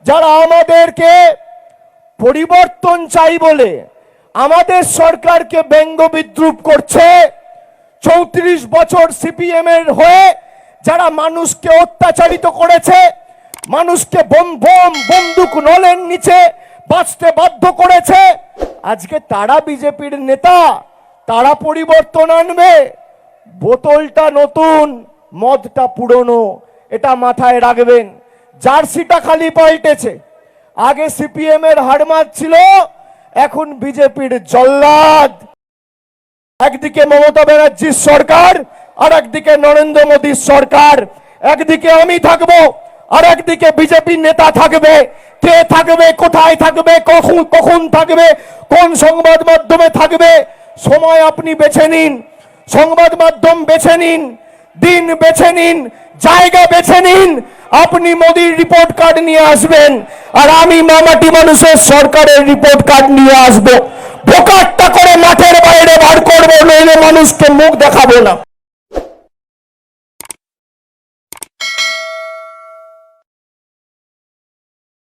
যারা আমাদেরকে পরিবর্তন চাই বলে আমাদের সরকারকে ব্যঙ্গ বিদ্রুপ করছে, 34 বছর সিপিএম এর হয়ে যারা মানুষকে অত্যাচারিত করেছে, মানুষকে বন্দুক নলের নিচে বাঁচতে বাধ্য করেছে, আজকে তারা বিজেপির নেতা, তারা পরিবর্তন আনবে। বোতলটা নতুন, মদটা পুরনো, এটা মাথায় রাখবেন। জার্সিটা খালি পাল্টেছে। আগে সিপিএম এর হাড়মাত ছিল, এখন বিজেপির জল্লাদ। একদিকে মমতা ব্যানার্জির সরকার, আর একদিকে নরেন্দ্র মোদীর সরকার। একদিকে আমি থাকবো, আর একদিকে বিজেপির নেতা থাকবে। কে থাকবে, কোথায় থাকবে, কখন থাকবে, কোন সংবাদ মাধ্যমে থাকবে, সময় আপনি বেছে নিন, সংবাদ মাধ্যম বেছে নিন, দিন বেছে নিন, জায়গা বেছে নিন। আপনি মোদির রিপোর্ট কার্ড নিয়ে আসবেন, আর আমি মামাটি মানুষের সরকারের রিপোর্ট কার্ড নিয়ে আসবো। বোকাট্টা করে মাঠের বাইরে বার করবো, নইলে মানুষকে মুখ দেখাবো না।